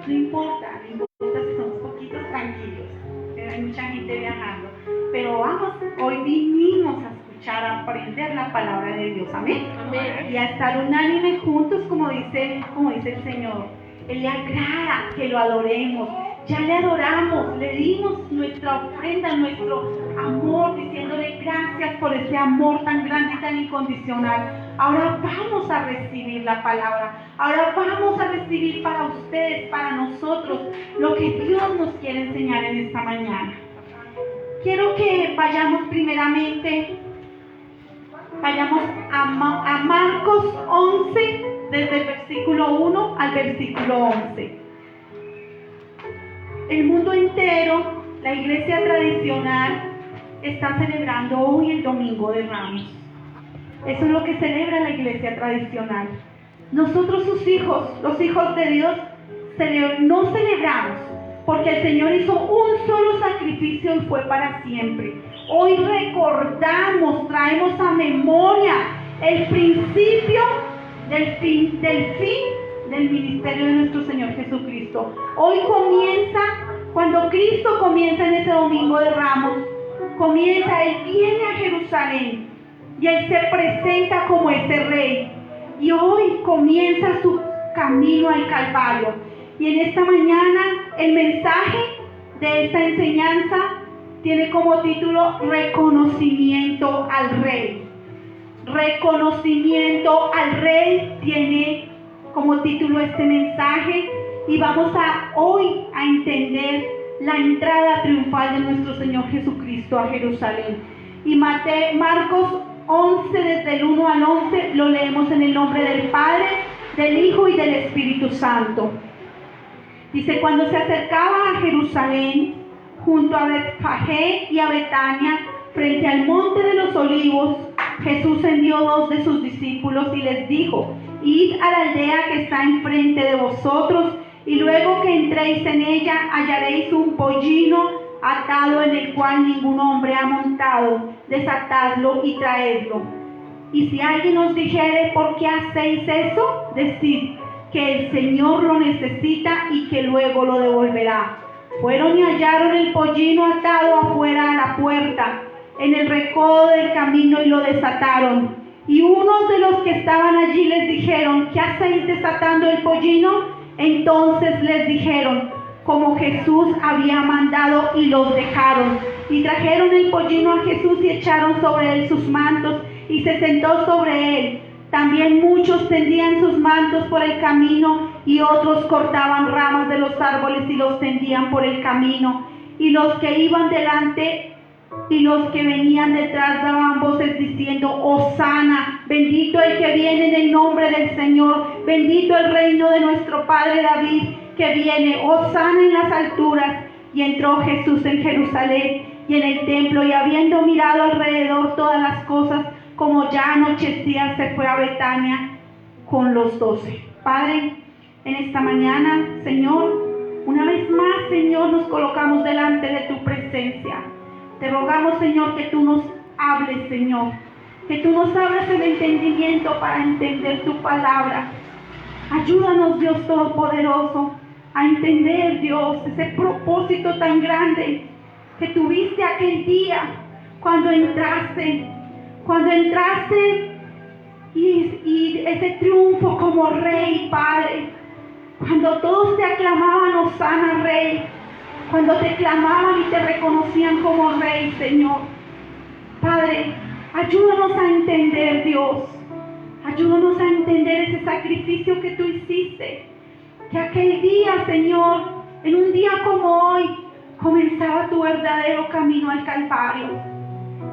No importa si somos poquitos, tranquilos, hay mucha gente viajando, pero vamos, hoy vinimos a escuchar, a aprender la palabra de Dios, amén. Y a estar unánime juntos, como dice el Señor. Él le agrada que lo adoremos. Ya le adoramos, le dimos nuestra ofrenda, nuestro amor, diciéndole gracias por ese amor tan grande y tan incondicional. Ahora vamos a recibir la palabra, ahora vamos a recibir para ustedes, para nosotros, lo que Dios nos quiere enseñar en esta mañana. Quiero que vayamos primeramente, a Marcos 11, desde el versículo 1 al versículo 11. El mundo entero, la iglesia tradicional, está celebrando hoy el Domingo de Ramos. Eso es lo que celebra la iglesia tradicional. Nosotros, sus hijos, los hijos de Dios, no celebramos, porque el Señor hizo un solo sacrificio y fue para siempre. Hoy recordamos, traemos a memoria el principio del fin del ministerio de nuestro Señor Jesucristo. Hoy comienza, cuando Cristo comienza en ese Domingo de Ramos, Él viene a Jerusalén y Él se presenta como ese rey. Y hoy comienza su camino al Calvario. Y en esta mañana el mensaje de esta enseñanza tiene como título Reconocimiento al Rey. Reconocimiento al Rey tiene como título este mensaje, y vamos hoy a entender la entrada triunfal de nuestro Señor Jesucristo a Jerusalén. Y Marcos 11, desde el 1 al 11, lo leemos en el nombre del Padre, del Hijo y del Espíritu Santo. Dice: cuando se acercaba a Jerusalén, junto a Betfagé y a Betania, frente al monte de los olivos, Jesús envió 2 de sus discípulos y les dijo: id a la aldea que está enfrente de vosotros, y luego que entréis en ella hallaréis un pollino atado en el cual ningún hombre ha montado. Desatadlo y traedlo. Y si alguien os dijere: ¿por qué hacéis eso?, decid que el Señor lo necesita y que luego lo devolverá. Fueron y hallaron el pollino atado afuera a la puerta, en el recodo del camino, y lo desataron. Y unos de los que estaban allí les dijeron: ¿qué hacéis desatando el pollino? Entonces les dijeron como Jesús había mandado, y los dejaron. Y trajeron el pollino a Jesús y echaron sobre él sus mantos, y se sentó sobre él. También muchos tendían sus mantos por el camino, y otros cortaban ramas de los árboles y los tendían por el camino. Y los que iban delante y los que venían detrás daban voces diciendo: Hosana, bendito el que viene en el nombre del Señor, bendito el reino de nuestro padre David que viene, Hosana en las alturas. Y entró Jesús en Jerusalén y en el templo, y habiendo mirado alrededor todas las cosas, como ya anochecía, se fue a Betania con los 12. Padre, en esta mañana, Señor, una vez más, Señor, nos colocamos delante de tu presencia. Te rogamos, Señor, que tú nos hables, Señor, que tú nos abras el entendimiento para entender tu palabra. Ayúdanos, Dios Todopoderoso, a entender, Dios, ese propósito tan grande que tuviste aquel día cuando entraste y ese triunfo como Rey, Padre, cuando todos te aclamaban: Hosana, Rey, cuando te clamaban y te reconocían como Rey, Señor. Padre, ayúdanos a entender, Dios, ayúdanos a entender ese sacrificio que tú hiciste, que aquel día, Señor, en un día como hoy, comenzaba tu verdadero camino al Calvario,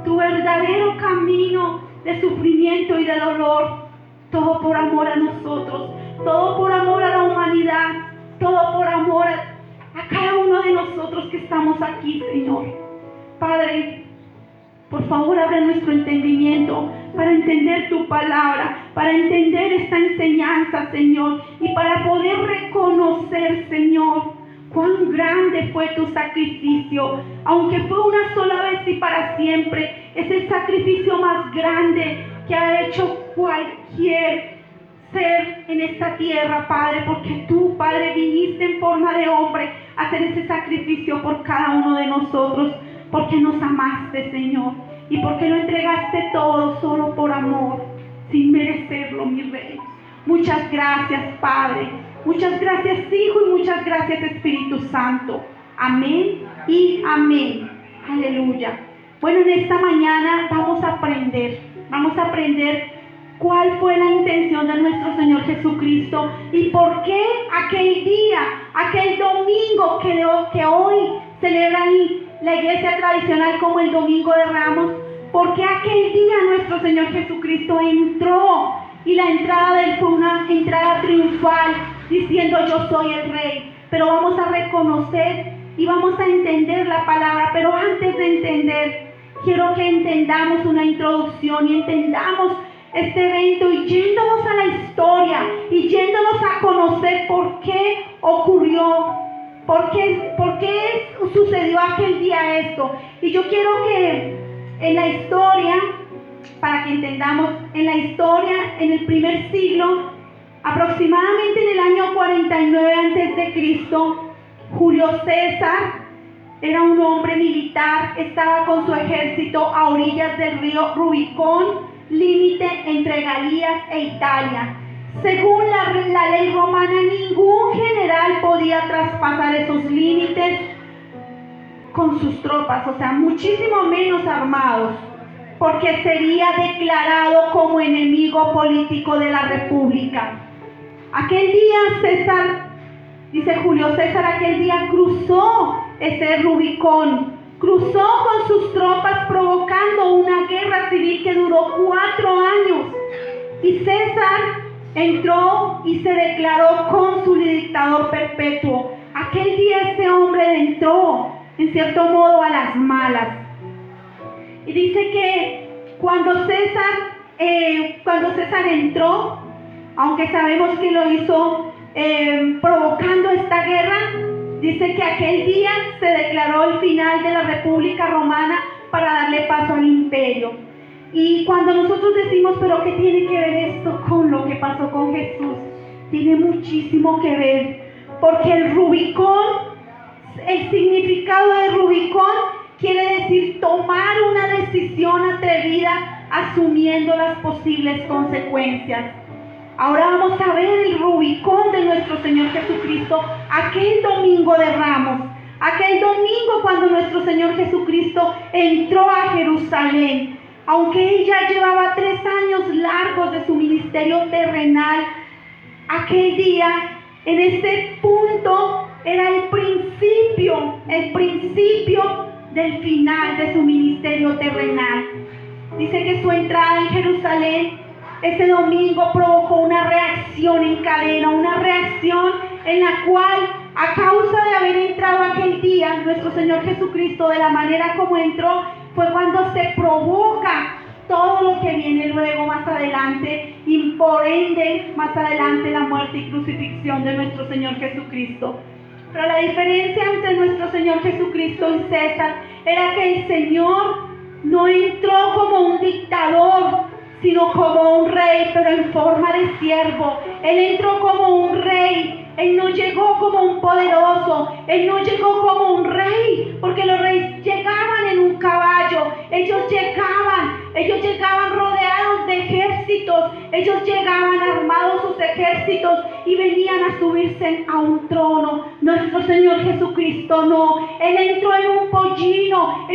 tu verdadero camino de sufrimiento y de dolor, todo por amor a nosotros, todo por amor a la humanidad, todo por amor a cada uno de nosotros que estamos aquí, Señor. Padre, por favor, abre nuestro entendimiento para entender tu palabra, para entender esta enseñanza, Señor, y para poder reconocer, Señor, cuán grande fue tu sacrificio. Aunque fue una sola vez y para siempre, es el sacrificio más grande que ha hecho cualquier ser en esta tierra, Padre, porque tú, Padre, viniste en forma de hombre a hacer ese sacrificio por cada uno de nosotros, porque nos amaste, Señor, y porque lo entregaste todo solo por amor, sin merecerlo, mi Rey. Muchas gracias, Padre. Muchas gracias, Hijo, y muchas gracias, Espíritu Santo. Amén y amén. Aleluya. Bueno, en esta mañana vamos a aprender cuál fue la intención de nuestro Señor Jesucristo y por qué aquel día, aquel domingo que hoy celebran la iglesia tradicional como el Domingo de Ramos, por qué aquel día nuestro Señor Jesucristo entró y la entrada de él fue una entrada triunfal diciendo yo soy el Rey. Pero vamos a reconocer y vamos a entender la palabra, pero antes de entender, quiero que entendamos una introducción y entendamos este evento y yéndonos a la historia y yéndonos a conocer por qué ocurrió, por qué sucedió aquel día esto. Y yo quiero que en la historia, para que entendamos, en la historia, en el primer siglo, aproximadamente en el año 49 a.C., Julio César era un hombre militar, estaba con su ejército a orillas del río Rubicón, límite entre Galías e Italia. Según la ley romana, ningún general podía traspasar esos límites con sus tropas, o sea, muchísimo menos armados, porque sería declarado como enemigo político de la República. Aquel día dice Julio César, aquel día cruzó ese Rubicón, cruzó con sus tropas provocando una guerra civil que duró 4 años. Y César entró y se declaró cónsul y dictador perpetuo. Aquel día este hombre entró, en cierto modo, a las malas. Y dice que cuando César entró, aunque sabemos que lo hizo provocando esta guerra, dice que aquel día se declaró el final de la República Romana para darle paso al imperio. Y cuando nosotros decimos, pero ¿qué tiene que ver esto con lo que pasó con Jesús? Tiene muchísimo que ver, porque el Rubicón, el significado de Rubicón quiere decir tomar una decisión atrevida asumiendo las posibles consecuencias. Ahora vamos a ver el Rubicón de nuestro Señor Jesucristo, aquel domingo de Ramos, aquel domingo cuando nuestro Señor Jesucristo entró a Jerusalén. Aunque Él ya llevaba 3 años largos de su ministerio terrenal, aquel día, en este punto, era el principio del final de su ministerio terrenal. Dice que su entrada en Jerusalén ese domingo provocó una reacción en cadena, una reacción en la cual, a causa de haber entrado aquel día, nuestro Señor Jesucristo, de la manera como entró, fue cuando se provoca todo lo que viene luego más adelante, y por ende, más adelante, la muerte y crucifixión de nuestro Señor Jesucristo. Pero la diferencia entre nuestro Señor Jesucristo y César era que el Señor no entró como un dictador, sino como un rey, pero en forma de siervo. Él entró como un rey. Él no llegó como un poderoso. Él no llegó como un rey, porque los reyes llegaban en un caballo. Ellos llegaban rodeados de ejércitos. Ellos llegaban armados sus ejércitos y venían a subirse a un trono. Nuestro Señor Jesucristo no. Él entró en un pollino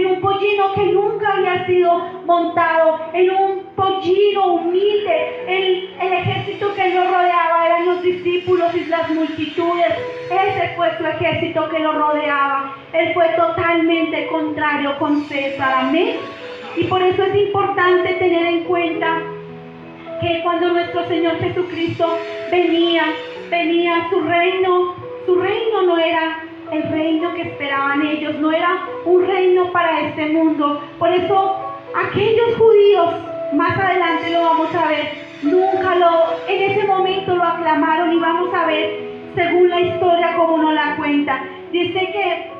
que nunca había sido montado, en un pollino humilde. El ejército que lo rodeaba eran los discípulos y las multitudes. Ese fue su ejército que lo rodeaba. Él fue totalmente contrario con César. Amén. Y por eso es importante tener en cuenta que cuando nuestro Señor Jesucristo venía a su reino no era el reino que esperaban ellos, no era un reino para este mundo. Por eso aquellos judíos, más adelante lo vamos a ver, en ese momento lo aclamaron, y vamos a ver según la historia como nos la cuenta. Dice que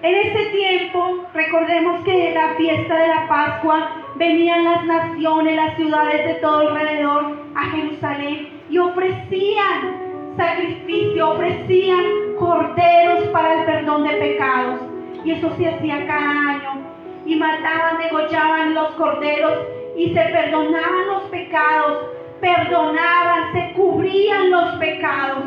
en ese tiempo, recordemos que en la fiesta de la Pascua venían las naciones, las ciudades de todo alrededor a Jerusalén, y ofrecían sacrificio, ofrecían corderos para el perdón de pecados. Y eso se hacía cada año. Y mataban, degollaban los corderos y se perdonaban los pecados, perdonaban, se cubrían los pecados.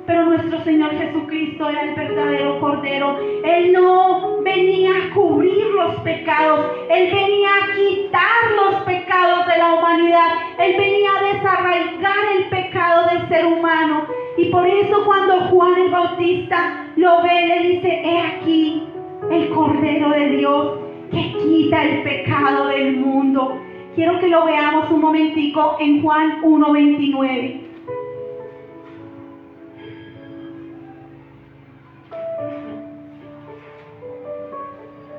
Pero nuestro Señor Jesucristo era el verdadero Cordero. Él no venía a cubrir los pecados, Él venía a quitar los pecados de la humanidad. Él venía a desarraigar el pecado del ser humano. Y por eso cuando Juan el Bautista lo ve, le dice: he aquí el Cordero de Dios que quita el pecado del mundo. Quiero que lo veamos un momentico en Juan 1:29.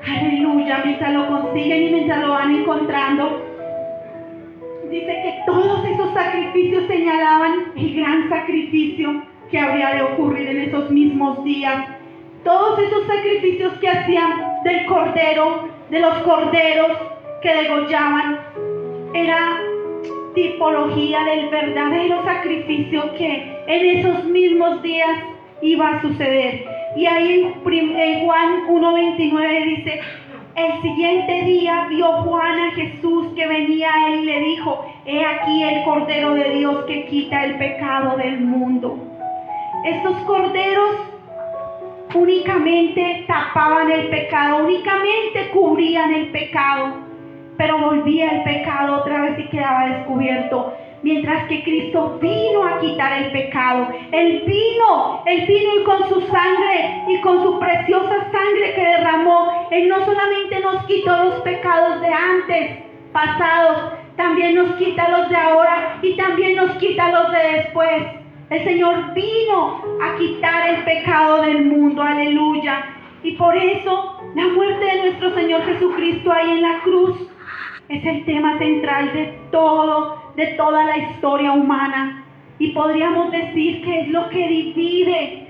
Aleluya, mientras lo consiguen y mientras lo van encontrando, dice que todos esos sacrificios señalaban el gran sacrificio que habría de ocurrir en esos mismos días. Todos esos sacrificios que hacían del cordero, de los corderos que degollaban, era tipología del verdadero sacrificio que en esos mismos días iba a suceder. Y ahí en Juan 1:29 dice: el siguiente día vio Juan a Jesús que venía a él y le dijo: he aquí el Cordero de Dios que quita el pecado del mundo. Estos corderos únicamente tapaban el pecado, únicamente cubrían el pecado, pero volvía el pecado otra vez y quedaba descubierto. Mientras que Cristo vino a quitar el pecado. Él vino y con su sangre y con su preciosa sangre que derramó, Él no solamente nos quitó los pecados de antes, pasados, también nos quita los de ahora y también nos quita los de después. El Señor vino a quitar el pecado del mundo, aleluya. Y por eso la muerte de nuestro Señor Jesucristo ahí en la cruz es el tema central de toda la historia humana. Y podríamos decir que es lo que divide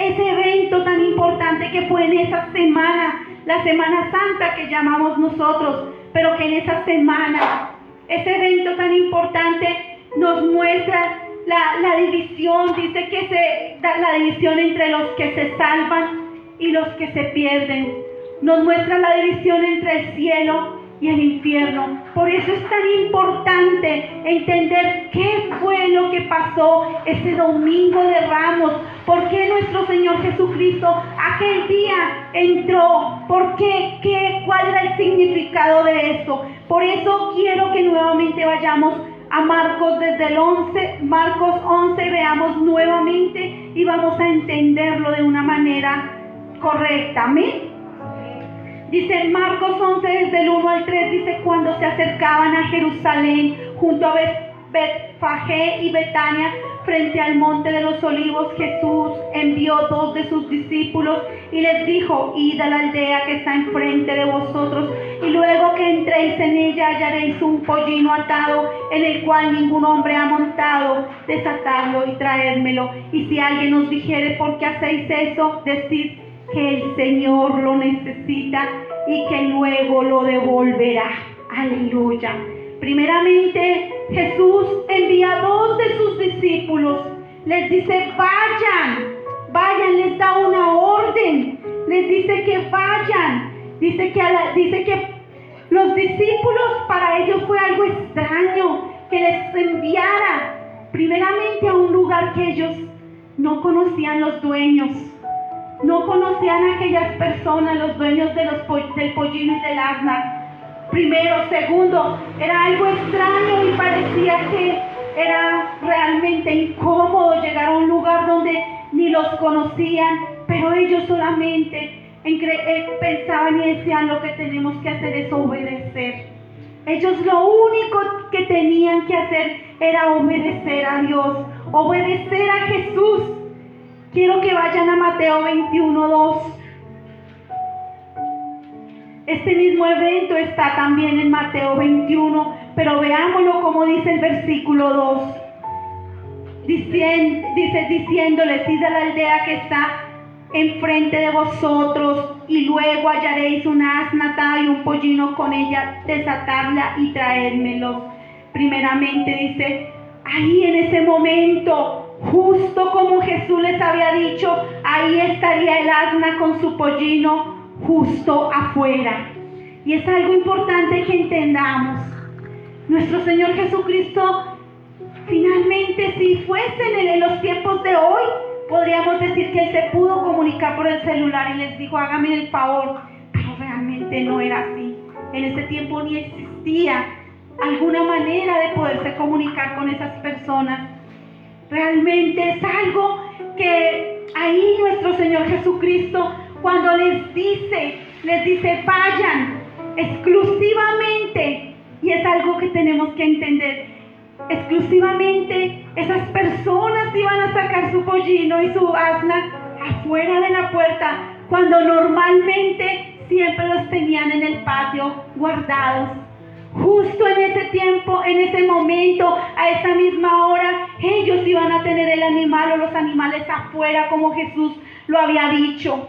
ese evento tan importante que fue en esa semana, la Semana Santa que llamamos nosotros, pero que en esa semana, ese evento tan importante nos muestra la división. Dice que se da la división entre los que se salvan y los que se pierden. Nos muestra la división entre el cielo y el infierno. Por eso es tan importante entender qué fue lo que pasó ese domingo de Ramos, por qué nuestro Señor Jesucristo aquel día entró, por qué, cuál era el significado de esto. Por eso quiero que nuevamente vayamos a Marcos desde el 11, Marcos 11, veamos nuevamente y vamos a entenderlo de una manera correcta. Amén. Dice Marcos 11 desde el 1 al 3, dice: cuando se acercaban a Jerusalén, junto a Betfagé y Betania, frente al monte de los olivos, Jesús envió 2 de sus discípulos y les dijo: id a la aldea que está enfrente de vosotros, y luego que entréis en ella hallaréis un pollino atado, en el cual ningún hombre ha montado, desatadlo y traédmelo. Y si alguien os dijere: ¿por qué hacéis eso?, decid que el Señor lo necesita y que luego lo devolverá. Aleluya. Primeramente, Jesús envía 2 de sus discípulos. Les dice: vayan, les da una orden. Les dice que vayan. Dice que los discípulos, para ellos fue algo extraño que les enviara primeramente a un lugar que ellos no conocían los dueños. No conocían a aquellas personas, los dueños del pollino y del asna. Primero, segundo, era algo extraño y parecía que era realmente incómodo llegar a un lugar donde ni los conocían, pero ellos solamente pensaban y decían: lo que tenemos que hacer es obedecer. Ellos lo único que tenían que hacer era obedecer a Dios, obedecer a Jesús. Quiero que vayan a Mateo 21:2. Este mismo evento está también en Mateo 21, pero veámoslo como dice el versículo 2. Diciéndoles: id a la aldea que está enfrente de vosotros, y luego hallaréis una asna atada y un pollino con ella, desatadla y traédmelo. Primeramente dice: ahí en ese momento, justo como Jesús les había dicho, ahí estaría el asna con su pollino justo afuera. Y es algo importante que entendamos. Nuestro Señor Jesucristo, finalmente, si fuesen en los tiempos de hoy, podríamos decir que Él se pudo comunicar por el celular y les dijo, hágame el favor. Pero realmente no era así. En ese tiempo ni existía alguna manera de poderse comunicar con esas personas. Realmente es algo que ahí nuestro Señor Jesucristo, cuando les dice, vayan exclusivamente, y es algo que tenemos que entender, exclusivamente esas personas iban a sacar su pollino y su asna afuera de la puerta, cuando normalmente siempre los tenían en el patio guardados. Justo en ese tiempo, en ese momento, a esa misma hora, ellos iban a tener el animal o los animales afuera, como Jesús lo había dicho.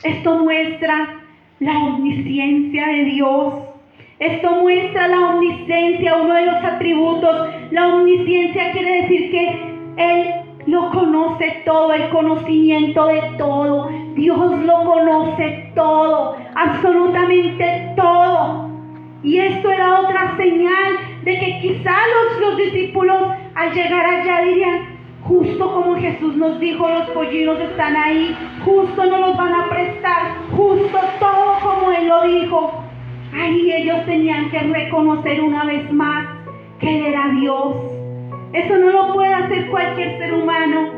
Esto muestra la omnisciencia de Dios. Esto muestra la omnisciencia, uno de los atributos. La omnisciencia quiere decir que Él lo conoce todo, el conocimiento de todo. Dios lo conoce todo, absolutamente todo. Y esto era otra señal de que quizá los discípulos al llegar allá dirían, justo como Jesús nos dijo, los pollinos están ahí, justo nos los van a prestar, justo todo como Él lo dijo. Ahí ellos tenían que reconocer una vez más que Él era Dios. Eso no lo puede hacer cualquier ser humano,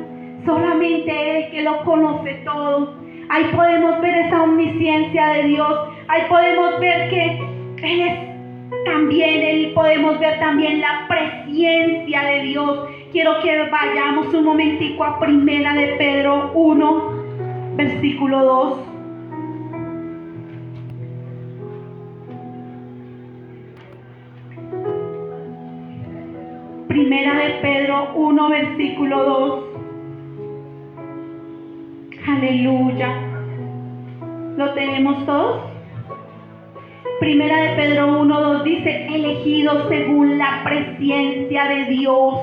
solamente Él, que lo conoce todo. Ahí podemos ver esa omnisciencia de Dios, ahí podemos ver que Él es también, podemos ver también la presencia de Dios. Quiero que vayamos un momentico a Primera de Pedro 1, versículo 2. Primera de Pedro 1, versículo 2. Aleluya. ¿Lo tenemos todos? Primera de Pedro 1, 2 dice, elegidos según la presencia de Dios.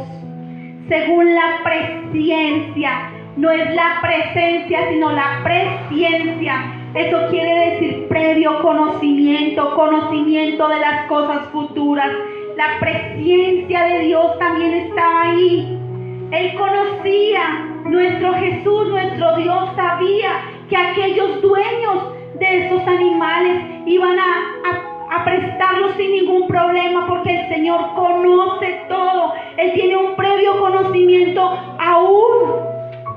Según la presencia. No es la presencia, sino la presencia. Eso quiere decir previo conocimiento, conocimiento de las cosas futuras. La presencia de Dios también estaba ahí. Él conocía, nuestro Jesús, nuestro Dios sabía que aquellos dueños de esos animales iban a prestarlos sin ningún problema, porque el Señor conoce todo. Él tiene un previo conocimiento aún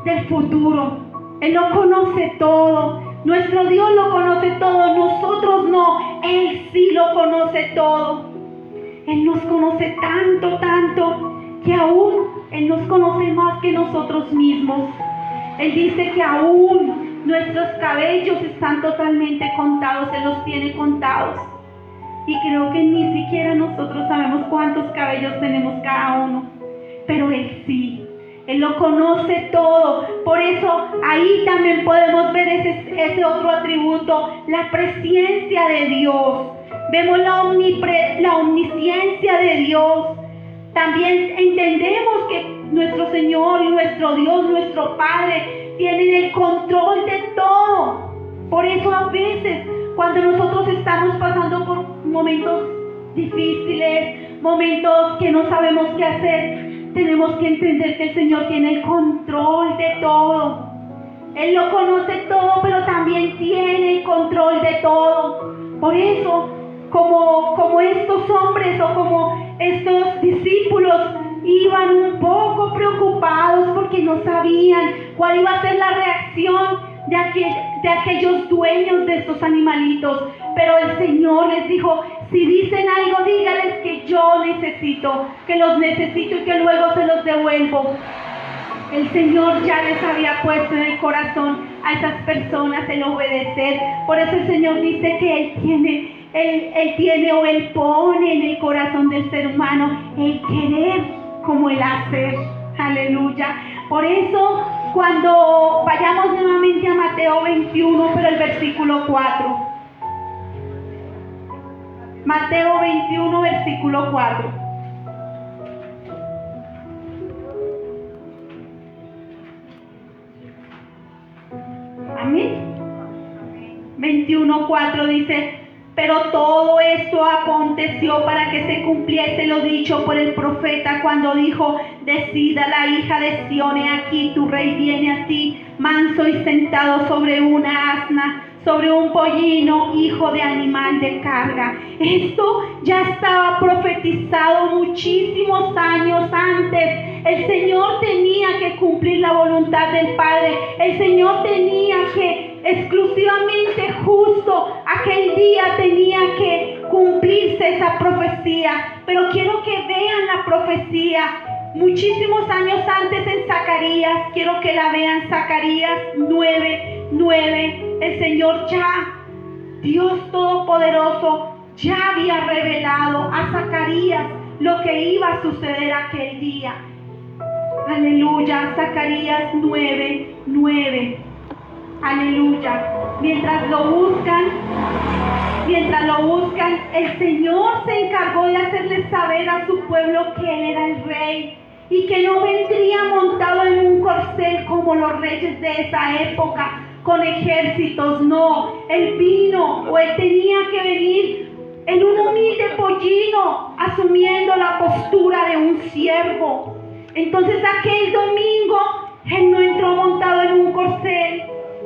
del futuro. Él lo conoce todo. Nuestro Dios lo conoce todo, nosotros no. Él sí lo conoce todo. Él nos conoce tanto, tanto, que aún Él nos conoce más que nosotros mismos. Él dice que aún nuestros cabellos están totalmente contados, Él los tiene contados. Y creo que ni siquiera nosotros sabemos cuántos cabellos tenemos cada uno. Pero Él sí, Él lo conoce todo. Por eso ahí también podemos ver ese otro atributo, la presencia de Dios. Vemos la omnisciencia de Dios. También entendemos que nuestro Señor y nuestro Dios, nuestro Padre, tienen el control de todo. Por eso a veces, cuando nosotros estamos pasando por momentos difíciles, momentos que no sabemos qué hacer, tenemos que entender que el Señor tiene el control de todo. Él lo conoce todo, pero también tiene el control de todo. Por eso, como estos hombres o como estos discípulos iban un poco preocupados porque no sabían cuál iba a ser la reacción de aquellos dueños de estos animalitos. Pero el Señor les dijo, si dicen algo, dígales que yo necesito, que los necesito y que luego se los devuelvo. El Señor ya les había puesto en el corazón a esas personas el obedecer. Por eso el Señor dice que Él tiene o Él pone en el corazón del ser humano el querer como el hacer. Aleluya. Por eso, cuando vayamos nuevamente a Mateo 21, pero el versículo 4. Mateo 21, versículo 4. Amén. 21:4 dice: pero todo esto aconteció para que se cumpliese lo dicho por el profeta cuando dijo: decida la hija de Sión, he aquí tu rey viene a ti, manso y sentado sobre una asna, sobre un pollino, hijo de animal de carga. Esto ya estaba profetizado muchísimos años antes. El Señor tenía que cumplir la voluntad del Padre. El Señor tenía que exclusivamente justo aquel día tenía que cumplirse esa profecía. Pero quiero que vean la profecía muchísimos años antes en Zacarías. Quiero que la vean, Zacarías 9:9. El Señor ya, Dios Todopoderoso, ya había revelado a Zacarías lo que iba a suceder aquel día. Aleluya. Zacarías 9:9. Aleluya. Mientras lo buscan, el Señor se encargó de hacerles saber a su pueblo que Él era el Rey y que no vendría montado en un corcel como los reyes de esa época, con ejércitos. No, Él tenía que venir en un humilde pollino, asumiendo la postura de un siervo. Entonces aquel domingo Él no entró montado en un corcel.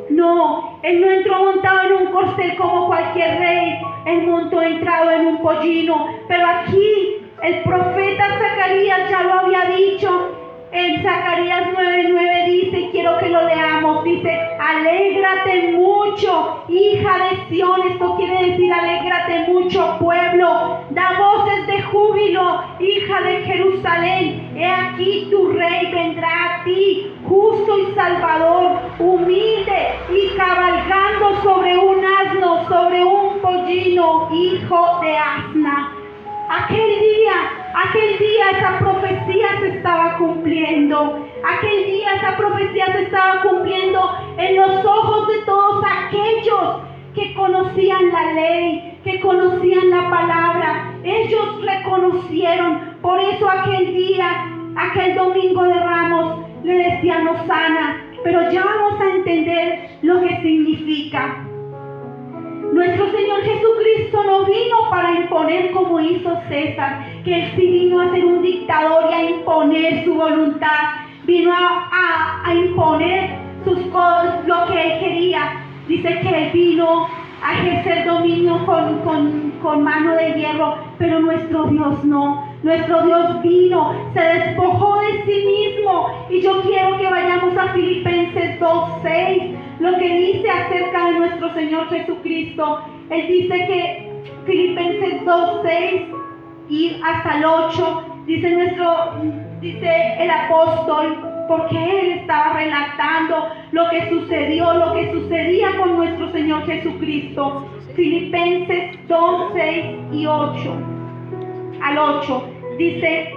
No, Él no entró montado en un corcel como cualquier rey. Él montó entrado en un pollino. Pero aquí el profeta Zacarías ya lo había dicho. En Zacarías 9:9 dice, quiero que lo leamos, dice: alégrate mucho, hija de Sión. Esto quiere decir: alégrate mucho, pueblo, da voces de júbilo, hija de Jerusalén. He aquí tu rey vendrá a ti, justo y salvador, humilde y cabalgando sobre un asno, sobre un pollino, hijo de asna. Aquel día esa profecía se estaba cumpliendo. Aquel día esa profecía se estaba cumpliendo en los ojos de todos aquellos que conocían la ley, que conocían la palabra. Ellos reconocieron. Por eso aquel día, aquel domingo de Ramos, le decían Hosana. Pero ya vamos a entender lo que significa. Nuestro Señor Jesucristo no vino para imponer como hizo César, que Él sí vino a ser un dictador y a imponer su voluntad. Vino a imponer sus cosas, lo que Él quería. Dice que Él vino a ejercer dominio con mano de hierro, pero nuestro Dios no. Nuestro Dios vino, se despojó de sí mismo. Y yo quiero que vayamos a Filipenses 2:6, lo que dice acerca de nuestro Señor Jesucristo. Él dice que Filipenses 2:6 y hasta el 8, dice el apóstol, porque él estaba relatando lo que sucedía con nuestro Señor Jesucristo. Filipenses 2:6 y 8. Al 8 dice,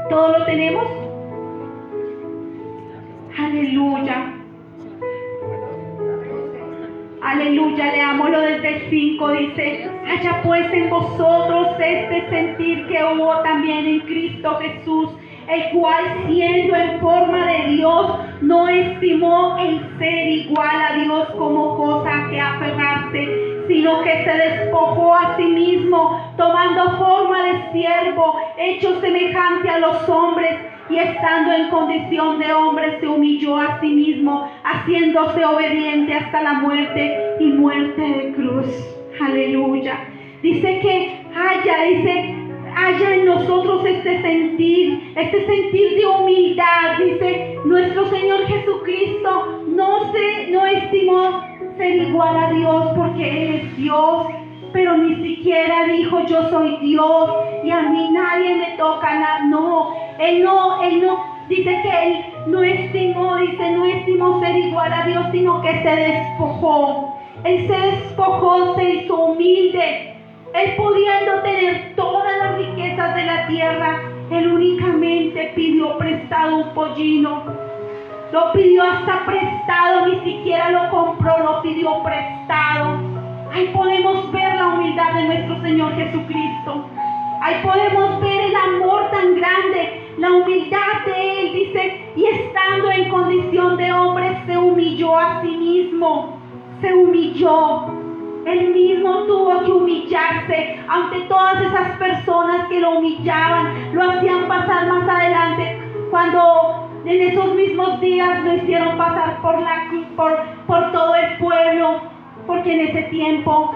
¿todo lo tenemos? Aleluya. Aleluya, leámoslo desde el 5, dice: haya pues en vosotros este sentir que hubo también en Cristo Jesús, el cual, siendo en forma de Dios, no estimó el ser igual a Dios como cosa que aferrarse, sino que se despojó a sí mismo, tomando forma de siervo, hecho semejante a los hombres, y estando en condición de hombre se humilló a sí mismo, haciéndose obediente hasta la muerte y muerte de cruz. Aleluya. Dice que haya en nosotros este sentir de humildad. Dice, nuestro Señor Jesucristo no estimó ser igual a Dios porque Él es Dios, pero ni siquiera dijo: yo soy Dios y a mí nadie me toca nada. No, Él no, dice que Él no estimó ser igual a Dios, sino que se despojó. Él se despojó, se hizo humilde. Él, pudiendo tener todas las riquezas de la tierra, Él únicamente pidió prestado un pollino. Lo pidió hasta prestado, ni siquiera lo compró, lo pidió prestado. Ahí podemos ver la humildad de nuestro Señor Jesucristo. Ahí podemos ver el amor tan grande, la humildad de Él. Dice, y estando en condición de hombre, se humilló a sí mismo, mismo se humilló. Él mismo tuvo que humillarse ante todas esas personas que lo humillaban, lo hacían pasar más adelante, cuando en esos mismos días lo hicieron pasar por todo el pueblo, porque en ese tiempo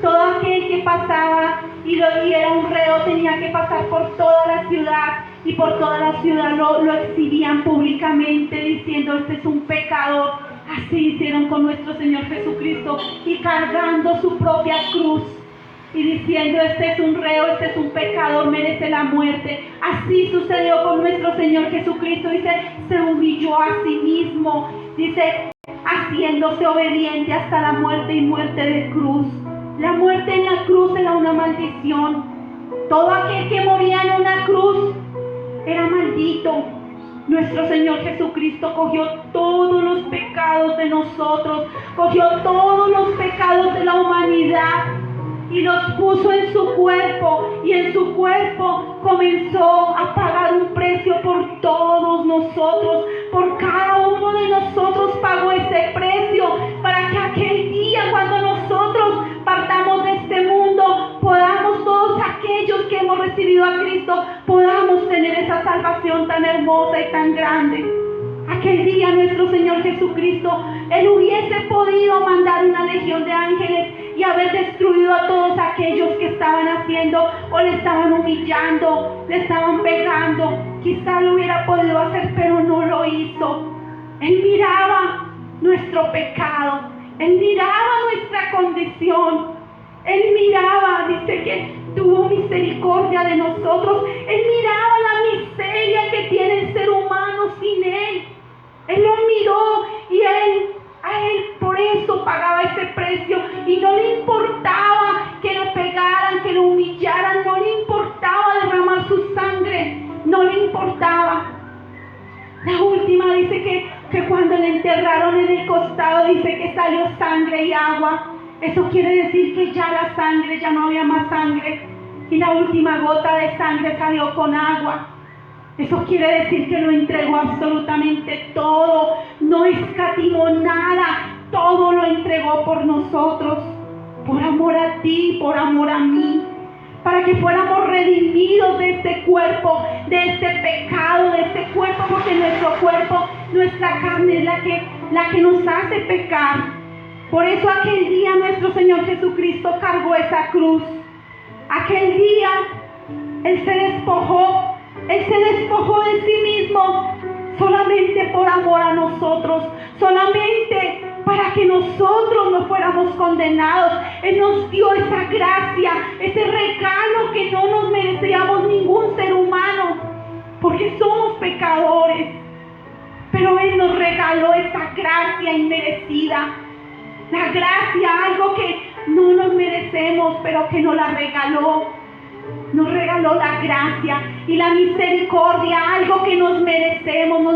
todo aquel que pasaba y era un reo tenía que pasar por toda la ciudad, y por toda la ciudad lo exhibían públicamente diciendo: este es un pecador. Así hicieron con nuestro Señor Jesucristo, y cargando su propia cruz y diciendo: este es un reo, este es un pecador, merece la muerte. Así sucedió con nuestro Señor Jesucristo. Dice, se humilló a sí mismo, dice, haciéndose obediente hasta la muerte, y muerte de cruz. La muerte en la cruz era una maldición. Todo aquel que moría en una cruz era maldito. Nuestro Señor Jesucristo cogió todos los pecados de nosotros, cogió todos los pecados de la humanidad y los puso en su cuerpo, y en su cuerpo comenzó a pagar un precio por todos nosotros. Por cada uno de nosotros pagó ese precio, para que aquel día, cuando nosotros partamos de este mundo, podamos, todos aquellos que hemos recibido a Cristo, podamos tener esa salvación tan hermosa y tan grande. Aquel día nuestro Señor Jesucristo, Él hubiese podido mandar una legión de ángeles y haber destruido a todos aquellos que estaban haciendo o le estaban humillando, le estaban pegando. Quizá lo hubiera podido hacer, pero no lo hizo. Él miraba nuestro pecado, Él miraba nuestra condición, Él miraba, dice que tuvo misericordia de nosotros. Él miraba la miseria que tiene el ser humano sin Él. Él lo miró, y a Él por eso pagaba ese precio, y no le importaba que lo pegaran, que lo humillaran, no le importaba derramar su sangre, no le importaba. La última dice que cuando le enterraron en el costado, dice que salió sangre y agua. Eso quiere decir que ya la sangre, ya no había más sangre, y la última gota de sangre salió con agua. Eso quiere decir que lo entregó absolutamente todo, no escatimó nada, todo lo entregó por nosotros, por amor a ti, por amor a mí, para que fuéramos redimidos de este cuerpo, de este pecado, de este cuerpo, porque nuestro cuerpo, nuestra carne es la que nos hace pecar. Por eso aquel día nuestro Señor Jesucristo cargó esa cruz. Aquel día Él se despojó de sí mismo, solamente por amor a nosotros, solamente para que nosotros no fuéramos condenados. Él nos dio esa gracia, ese regalo que no nos merecíamos ningún ser humano, porque somos pecadores, pero Él nos regaló esa gracia inmerecida. La gracia, algo que no nos merecemos, pero que nos la regaló. Nos regaló la gracia y la misericordia, algo que nos merecíamos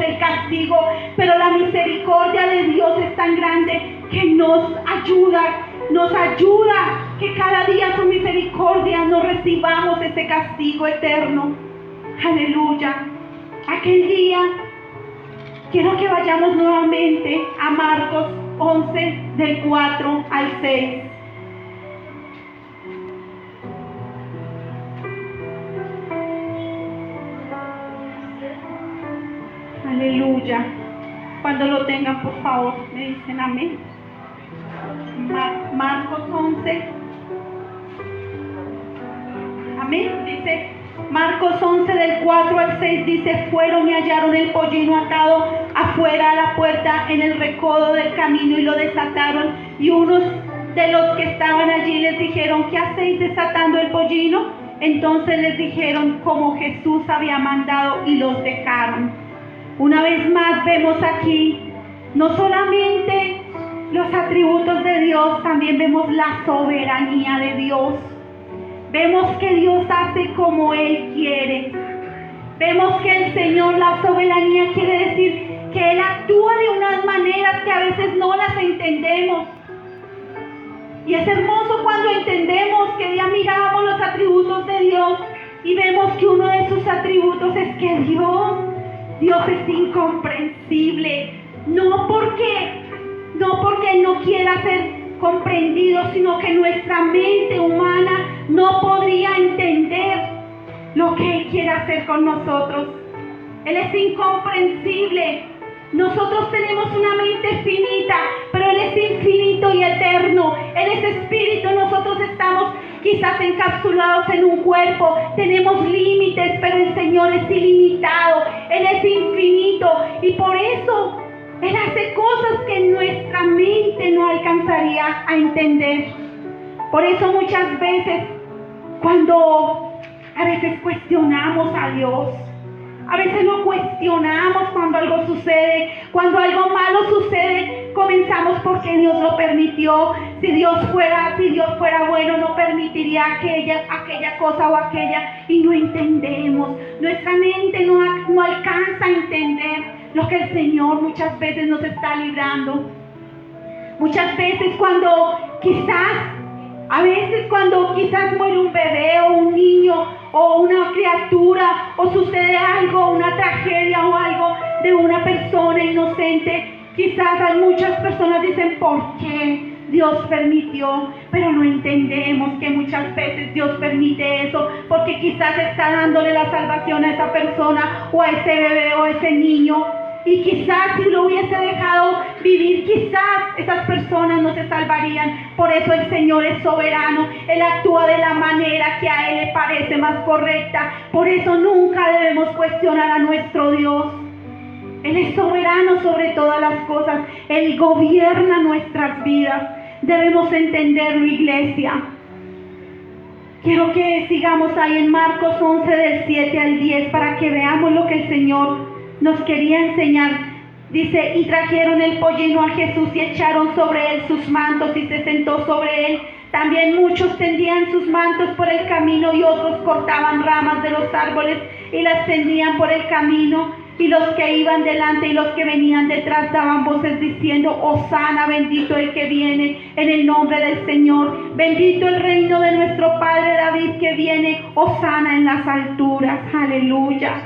el castigo, pero la misericordia de Dios es tan grande que nos ayuda, que cada día su misericordia no recibamos ese castigo eterno. Aleluya. Aquel día, quiero que vayamos nuevamente a Marcos 11, del 4 al 6. Aleluya. Cuando lo tengan, por favor, me dicen amén. Marcos 11. Amén. Dice Marcos 11 del 4 al 6, dice: fueron y hallaron el pollino atado afuera a la puerta en el recodo del camino, y lo desataron. Y unos de los que estaban allí les dijeron: ¿qué hacéis desatando el pollino? Entonces les dijeron como Jesús había mandado, y los dejaron. Una vez más vemos aquí no solamente los atributos de Dios, también vemos la soberanía de Dios. Vemos que Dios hace como Él quiere. Vemos que el Señor, la soberanía quiere decir que Él actúa de unas maneras que a veces no las entendemos. Y es hermoso cuando entendemos, que ya miramos los atributos de Dios y vemos que uno de sus atributos es que Dios es incomprensible. No porque no quiera ser comprendido, sino que nuestra mente humana no podría entender lo que Él quiere hacer con nosotros. Él es incomprensible. Nosotros tenemos una mente finita, pero Él es infinito y eterno. Él es espíritu, nosotros estamos quizás encapsulados en un cuerpo, tenemos límites, pero el Señor es ilimitado, Él es infinito, y por eso Él hace cosas que nuestra mente no alcanzaría a entender. Por eso muchas veces, cuando a veces cuestionamos a Dios, a veces lo cuestionamos cuando algo sucede, cuando algo malo sucede, comenzamos porque Dios lo permitió. Si Dios fuera bueno, no permitiría aquella cosa o aquella, y no entendemos. Nuestra mente no alcanza a entender lo que el Señor muchas veces nos está librando. Muchas veces cuando quizás muere un bebé o un niño o una criatura, o sucede algo, una tragedia o algo de una persona inocente, quizás hay muchas personas dicen, ¿por qué Dios permitió? Pero no entendemos que muchas veces Dios permite eso porque quizás está dándole la salvación a esa persona o a ese bebé o a ese niño. Y quizás si lo hubiese dejado vivir, quizás esas personas no se salvarían. Por eso el Señor es soberano. Él actúa de la manera que a Él le parece más correcta. Por eso nunca debemos cuestionar a nuestro Dios. Él es soberano sobre todas las cosas. Él gobierna nuestras vidas. Debemos entenderlo, iglesia. Quiero que sigamos ahí en Marcos 11 del 7 al 10 para que veamos lo que el Señor nos quería enseñar. Dice, y trajeron el pollino a Jesús y echaron sobre él sus mantos y se sentó sobre él. También muchos tendían sus mantos por el camino y otros cortaban ramas de los árboles y las tendían por el camino. Y los que iban delante y los que venían detrás daban voces diciendo, Hosana, bendito el que viene en el nombre del Señor. Bendito el reino de nuestro Padre David que viene, Hosana en las alturas. Aleluya.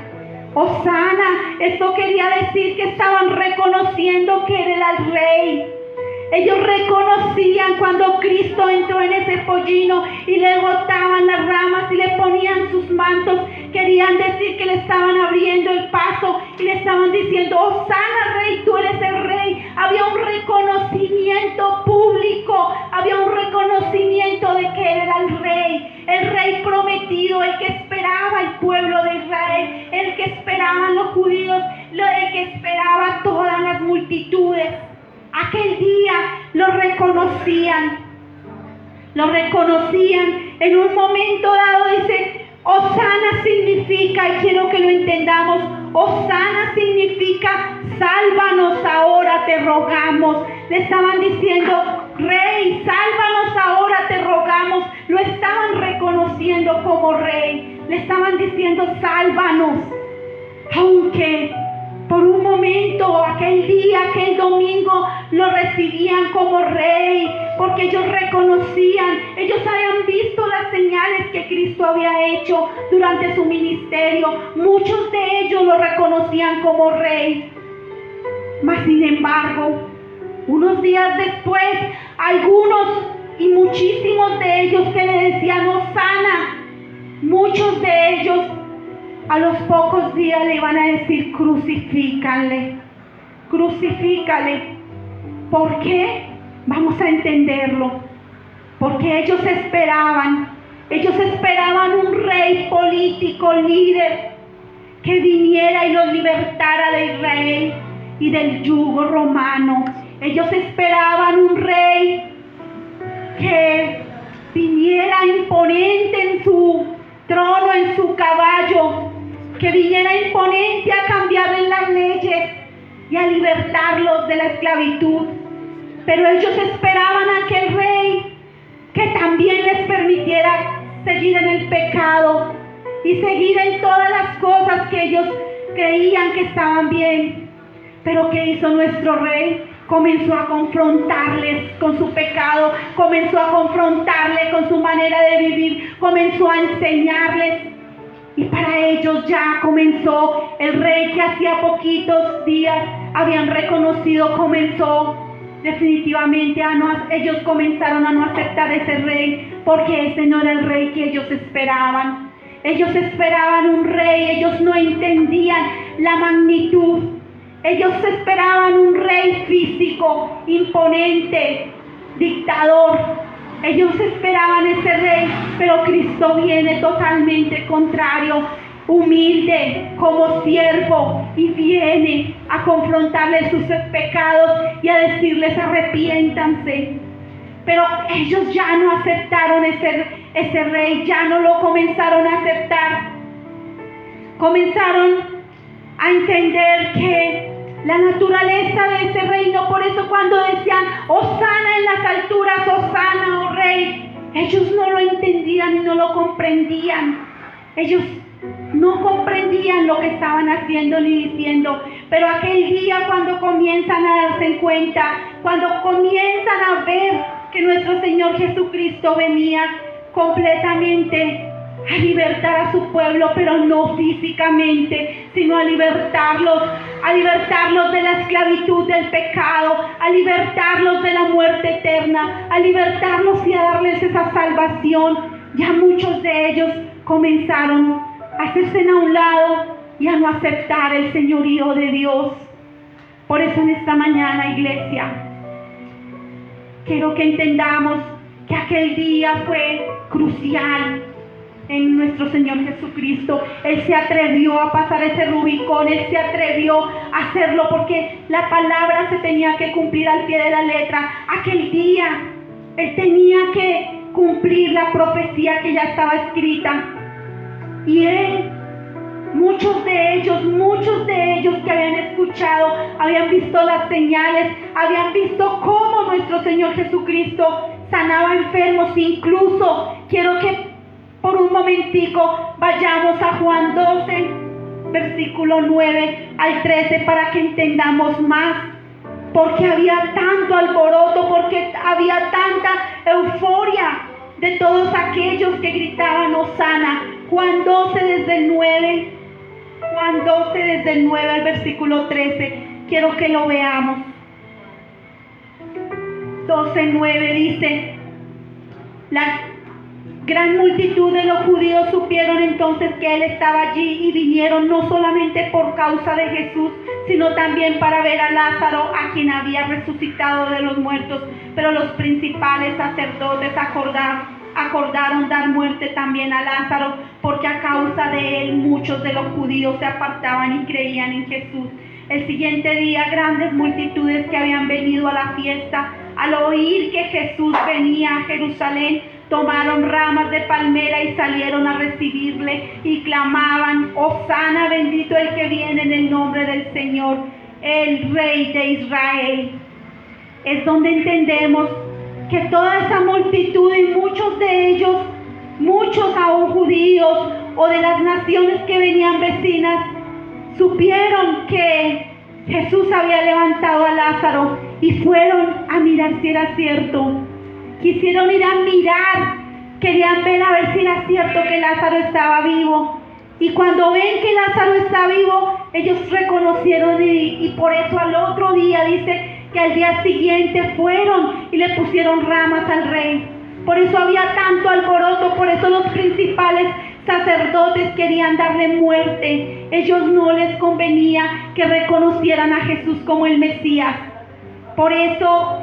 Hosana, esto quería decir que estaban reconociendo que Él era el Rey. Ellos reconocían cuando Cristo entró en ese pollino y le botaban las ramas y le ponían sus mantos. Querían decir que le estaban abriendo el paso y le estaban diciendo, Hosana, Rey, tú eres el Rey. Había un reconocimiento público, había un reconocimiento de que Él era el Rey prometido, el que esperaba el pueblo de Israel, el que esperaban los judíos, el que esperaba todas las multitudes. Aquel día lo reconocían en un momento dado. Dice, Hosana significa, y quiero que lo entendamos, Hosana significa, sálvanos ahora, te rogamos. Le estaban diciendo, Rey, sálvanos ahora, te rogamos. Lo estaban reconociendo como Rey. Le estaban diciendo, sálvanos. Aunque por un momento, aquel día, aquel domingo, lo recibían como Rey, porque ellos reconocían, ellos habían visto las señales que Cristo había hecho durante su ministerio. Muchos de ellos lo reconocían como Rey. Mas sin embargo, unos días después, algunos y muchísimos de ellos que le decían Hosana, muchos de ellos a los pocos días le iban a decir, crucifícale. ¿Por qué? Vamos a entenderlo. Porque ellos esperaban un rey político, líder, que viniera y los libertara de Israel y del yugo romano. Ellos esperaban un rey que viniera imponente en su trono, en su caballo, que viniera imponente a cambiarles las leyes y a libertarlos de la esclavitud. Pero ellos esperaban a aquel rey que también les permitiera seguir en el pecado y seguir en todas las cosas que ellos creían que estaban bien. Pero ¿qué hizo nuestro rey? Comenzó a confrontarles con su pecado, comenzó a confrontarles con su manera de vivir, comenzó a enseñarles. Y para ellos ya comenzó el rey que hacía poquitos días habían reconocido, comenzó definitivamente ellos comenzaron a no aceptar ese rey, porque ese no era el rey que ellos esperaban. Ellos esperaban un rey, ellos no entendían la magnitud. Ellos esperaban un rey físico, imponente, dictador. Ellos esperaban ese rey, pero Cristo viene totalmente contrario, humilde como siervo, y viene a confrontarles sus pecados y a decirles: arrepiéntanse. Pero ellos ya no aceptaron ese rey, ya no lo comenzaron a aceptar. Comenzaron a entender que la naturaleza de ese reino, por eso cuando decían: Hosana en las alturas, Hosana, oh rey, ellos no lo entendían y no lo comprendían. Ellos no comprendían lo que estaban haciendo ni diciendo. Pero aquel día, cuando comienzan a darse cuenta, cuando comienzan a ver que nuestro Señor Jesucristo venía completamente a libertar a su pueblo, pero no físicamente, sino a libertarlos de la esclavitud del pecado, a libertarlos de la muerte eterna, a libertarlos y a darles esa salvación. Ya muchos de ellos comenzaron a hacerse a un lado y a no aceptar el señorío de Dios. Por eso en esta mañana, iglesia, quiero que entendamos que aquel día fue crucial en nuestro Señor Jesucristo. Él se atrevió a pasar ese Rubicón, Él se atrevió a hacerlo porque la palabra se tenía que cumplir al pie de la letra. Aquel día Él tenía que cumplir la profecía que ya estaba escrita. Y Él, muchos de ellos que habían escuchado, habían visto las señales, habían visto cómo nuestro Señor Jesucristo sanaba enfermos. Incluso quiero que por un momentico vayamos a Juan 12, versículo 9 al 13, para que entendamos más. Porque había tanto alboroto, porque había tanta euforia de todos aquellos que gritaban Hosana. Juan 12 desde el 9 al versículo 13. Quiero que lo veamos. 12:9 dice: la gran multitud de los judíos supieron entonces que Él estaba allí y vinieron no solamente por causa de Jesús, sino también para ver a Lázaro, a quien había resucitado de los muertos. Pero los principales sacerdotes acordaron dar muerte también a Lázaro, porque a causa de él muchos de los judíos se apartaban y creían en Jesús. El siguiente día, grandes multitudes que habían venido a la fiesta, al oír que Jesús venía a Jerusalén, tomaron ramas de palmera y salieron a recibirle y clamaban: Hosana, bendito el que viene en el nombre del Señor, el Rey de Israel. Es donde entendemos que toda esa multitud, y muchos de ellos, muchos aún judíos o de las naciones que venían vecinas, supieron que Jesús había levantado a Lázaro y fueron a mirar si era cierto. Quisieron ir a mirar, querían ver a ver si era cierto que Lázaro estaba vivo. Y cuando ven que Lázaro está vivo, ellos reconocieron, y por eso al otro día dice que al día siguiente fueron y le pusieron ramas al rey. Por eso había tanto alboroto, por eso los principales sacerdotes querían darle muerte. Ellos no les convenía que reconocieran a Jesús como el Mesías. Por eso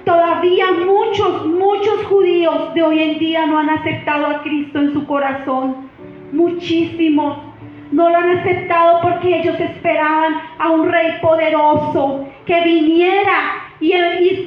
todavía muchos judíos de hoy en día no han aceptado a Cristo en su corazón. Muchísimos no lo han aceptado porque ellos esperaban a un rey poderoso que viniera y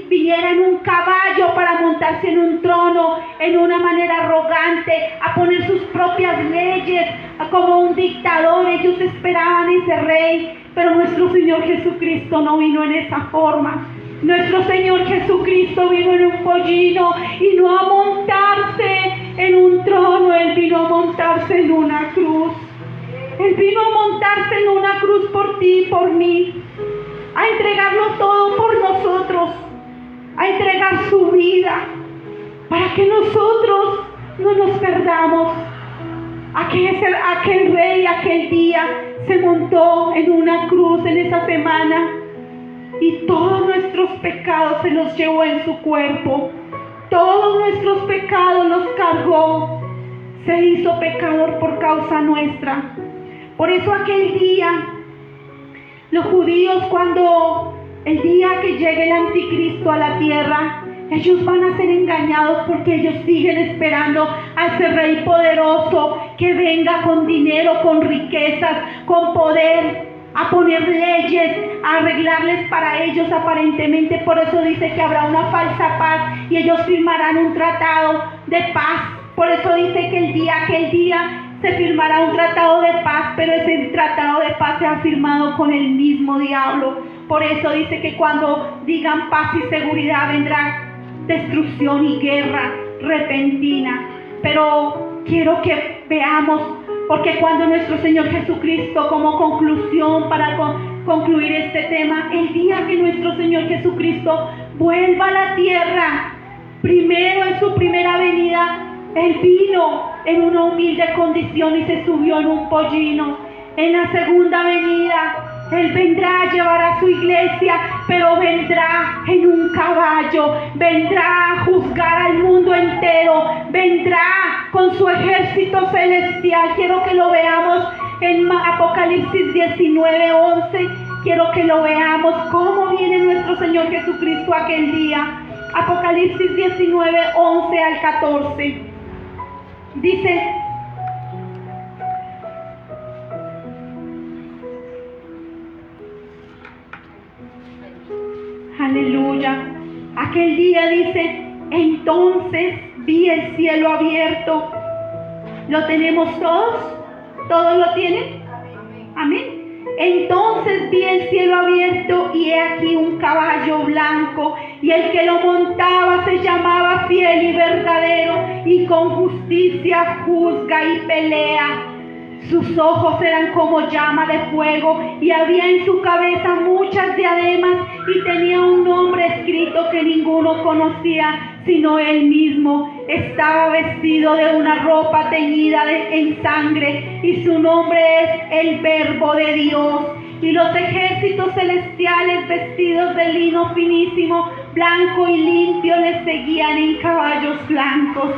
viniera en un caballo para montarse en un trono en una manera arrogante, a poner sus propias leyes como un dictador. Ellos esperaban ese rey, pero nuestro Señor Jesucristo no vino en esa forma. Nuestro Señor Jesucristo vino en un pollino y no a montarse en un trono. Él vino a montarse en una cruz. Él vino a montarse en una cruz por ti y por mí, a entregarlo todo por nosotros, a entregar su vida para que nosotros no nos perdamos. Aquel rey aquel día se montó en una cruz en esa semana, y todos nuestros pecados se los llevó en su cuerpo. Todos nuestros pecados los cargó. Se hizo pecador por causa nuestra. Por eso aquel día, los judíos, cuando el día que llegue el anticristo a la tierra, ellos van a ser engañados porque ellos siguen esperando a ese rey poderoso que venga con dinero, con riquezas, con poder, a poner leyes, a arreglarles para ellos aparentemente. Por eso dice que habrá una falsa paz y ellos firmarán un tratado de paz. Por eso dice que aquel día se firmará un tratado de paz, pero ese tratado de paz se ha firmado con el mismo diablo. Por eso dice que cuando digan paz y seguridad vendrá destrucción y guerra repentina. Pero quiero que veamos, porque cuando nuestro Señor Jesucristo, como conclusión para concluir este tema, el día que nuestro Señor Jesucristo vuelva a la tierra, primero en su primera venida, Él vino en una humilde condición y se subió en un pollino. En la segunda venida, Él vendrá a llevar a su iglesia, pero vendrá en un caballo, vendrá a juzgar al mundo entero, vendrá con su ejército celestial. Quiero que lo veamos en Apocalipsis 19:11. Quiero que lo veamos cómo viene nuestro Señor Jesucristo aquel día. Apocalipsis 19:11 al 14. Dice: aleluya. Aquel día dice: entonces vi el cielo abierto. ¿Lo tenemos todos? ¿Todos lo tienen? Amén. Entonces vi el cielo abierto y he aquí un caballo blanco, y el que lo montaba se llamaba Fiel y Verdadero, y con justicia juzga y pelea. Sus ojos eran como llama de fuego, y había en su cabeza muchas diademas, y tenía un nombre escrito que ninguno conocía sino él mismo. Estaba vestido de una ropa teñida en sangre, y su nombre es el Verbo de Dios. Y los ejércitos celestiales, vestidos de lino finísimo, blanco y limpio, les seguían en caballos blancos.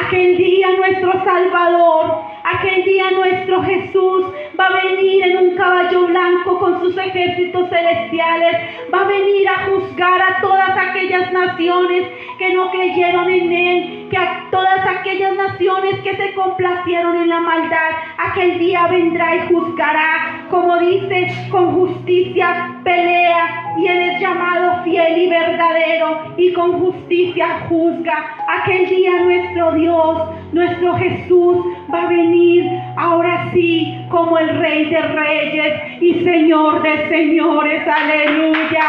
Aquel día nuestro Salvador, aquel día nuestro Jesús va a venir en un caballo blanco con sus ejércitos celestiales. Va a venir a juzgar a todas aquellas naciones que no creyeron en Él, que a todas aquellas naciones que se complacieron en la maldad. Aquel día vendrá y juzgará, como dice, con justicia pelea, y Él es llamado Fiel y Verdadero, y con justicia juzga. Aquel día nuestro Dios, nuestro Jesús, va a venir ahora sí como el Rey de Reyes y Señor de Señores. Aleluya,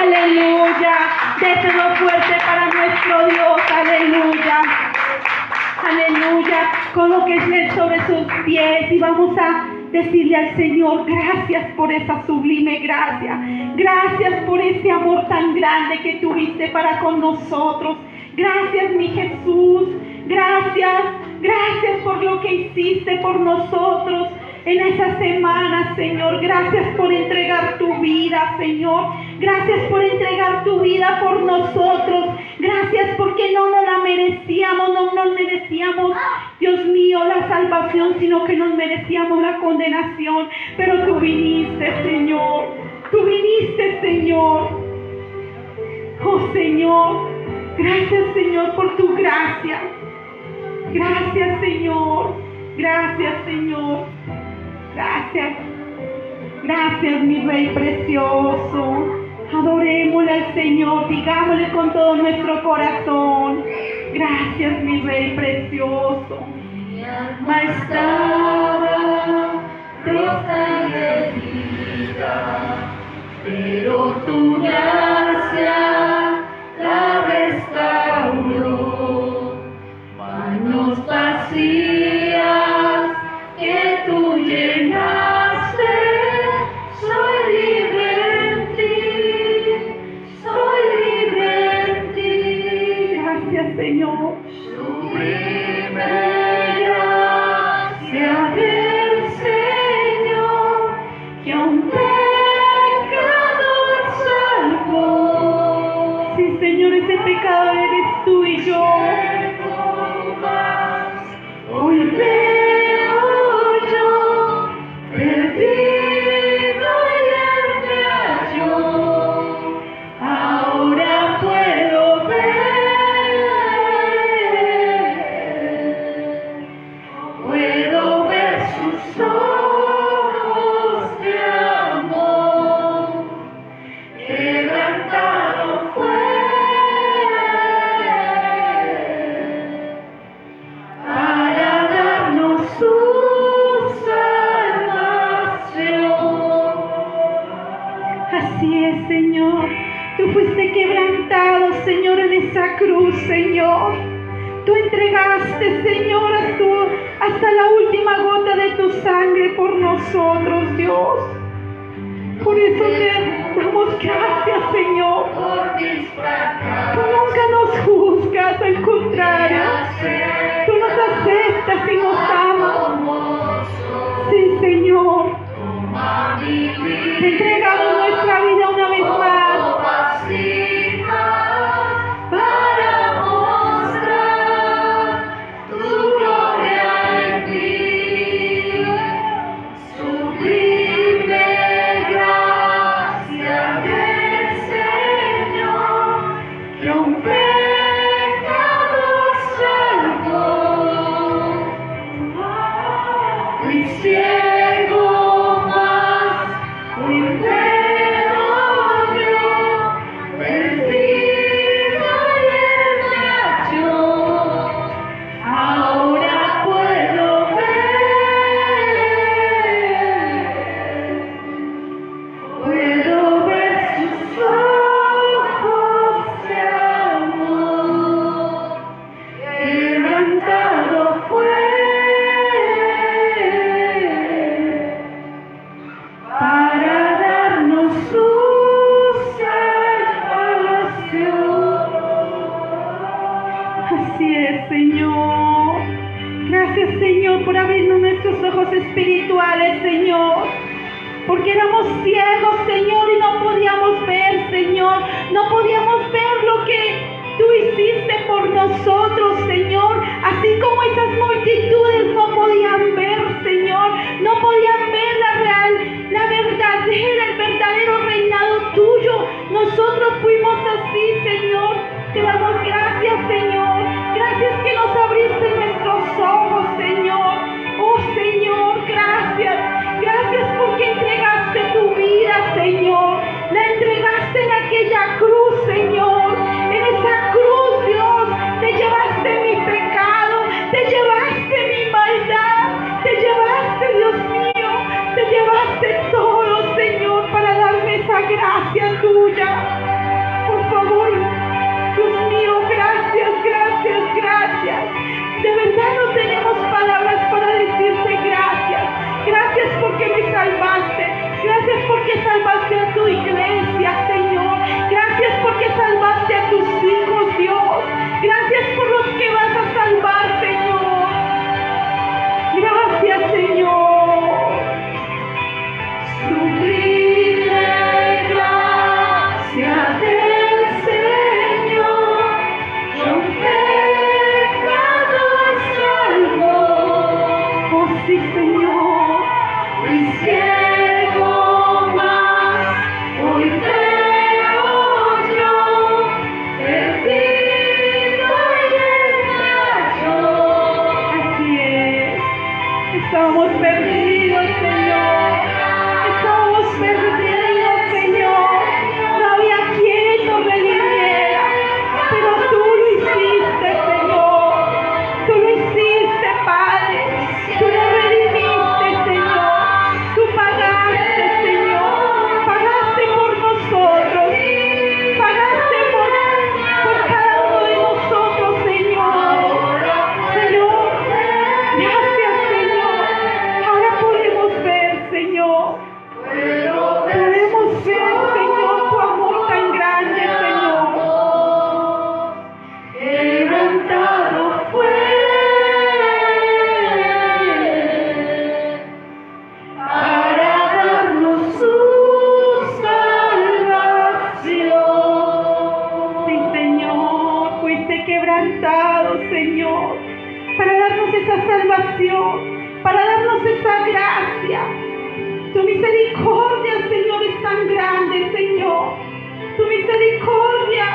aleluya. Déselo fuerte para nuestro Dios. Aleluya, aleluya. Colóquese sobre sus pies y vamos a decirle al Señor: gracias por esa sublime gracia, gracias por ese amor tan grande que tuviste para con nosotros. Gracias, mi Jesús, gracias, gracias por lo que hiciste por nosotros en esa semana, Señor. Gracias por entregar tu vida, Señor. Gracias por entregar tu vida por nosotros. Gracias porque no nos la merecíamos, no nos merecíamos, Dios mío, la salvación, sino que nos merecíamos la condenación. Pero tú viniste, Señor. Tú viniste, Señor. Oh, Señor. Gracias, Señor, por tu gracia. Gracias, Señor. Gracias, Señor. Gracias. Gracias, mi Rey precioso. Adorémosle al Señor. Digámosle con todo nuestro corazón: gracias, mi Rey precioso. Mi alma estaba rota y herida, pero tu gracia la restauró. Manos vacías que tú llenaste, soy libre en ti, soy libre en ti. Gracias, Señor. Sublime gracia del Señor, que a un pecador salvó. Señor. Tú fuiste quebrantado, Señor, en esa cruz, Señor. Tú entregaste, Señor, hasta la última gota de tu sangre por nosotros, Dios. Por eso te damos gracias, Señor. Tú nunca nos juzgas, al contrario. Tú nos aceptas y nos amas. Sí, Señor. Te entregamos nuestra vida una vez más. Para mostrar tu gloria en mí, sublime gracia del Señor, que un pecado salvó. Fui ciego, mas fui entero yo, perdido y él me halló. Ahora puedo ver sus ojos de amor. Quebrantado fue para darnos su salvación. Así es, Señor. Gracias, Señor, por abrirnos nuestros ojos espirituales, Señor. Porque éramos ciegos, Señor, y no podíamos ver, Señor. No podíamos ver lo que tú hiciste por nosotros, Señor. Así como esas multitudes no podían ver, Señor. No podían ver el verdadero reinado tuyo. Nosotros fuimos así, Señor. Te damos gracias, Señor. Gracias que nos abriste nuestros ojos, Señor. Oh, Señor, gracias. Gracias porque entregaste tu vida, Señor. La entregaste en aquella cruz, Señor. En esa cruz, Dios, te llevaste mi pecado, te llevaste mi maldad, te llevaste, Dios mío, te llevaste todo, Señor, para darme esa gracia tuya. Por favor, Dios mío, gracias, gracias, gracias. De verdad no tenemos palabras para decirte gracias. Gracias porque me salvaste. Gracias porque salvaste a tu iglesia, Señor. Gracias porque salvaste a tus hijos, Dios. Gracias por los que vas a salvar, Señor. Gracias, Señor. Sublime gracia del Señor, que un pecado salvó. Oh, sí, Señor. Fui ciego, mas hoy veo yo, perdido y él me halló. Así es. Estábamos perdidos, Señor. Estábamos perdidos, Señor. No había quien nos redimiera. Pero tú lo hiciste, Señor. Tú lo hiciste, Padre. Tú lo redimiste, Señor. Tú pagaste, Señor. Pagaste por nosotros. Pagaste por cada uno de nosotros, Señor. Señor, gracias, Señor. Ahora podemos ver, Señor. Podemos ver, Señor, tu amor tan grande, Señor. Quebrantado fue para darnos su salvación. Sí, Señor, fuiste quebrantado, Señor, para darnos esa salvación, para darnos esa gracia. Tu misericordia, Señor, es tan grande, Señor. Tu misericordia,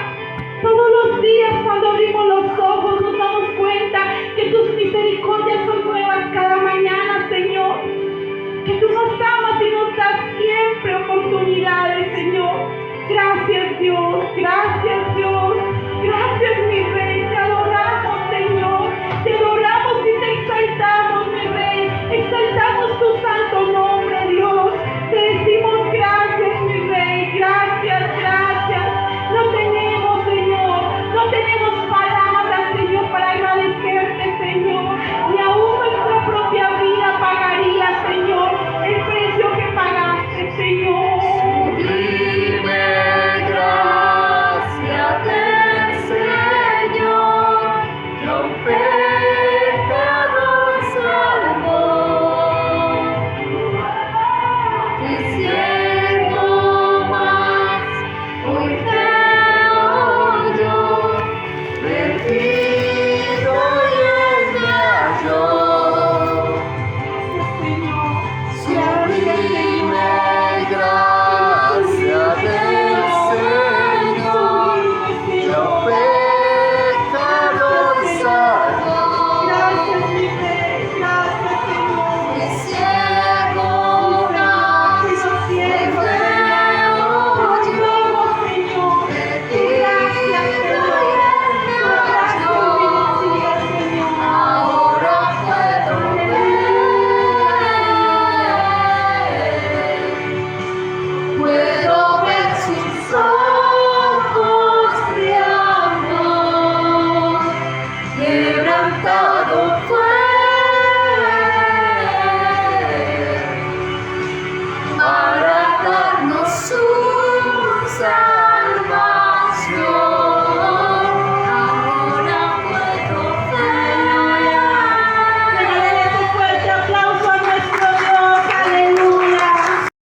todos los días cuando abrimos los ojos nos damos cuenta que tus misericordias son nuevas cada mañana, Señor. Que tú nos amas y nos das siempre oportunidades, Señor. Gracias, Dios. Gracias, Dios.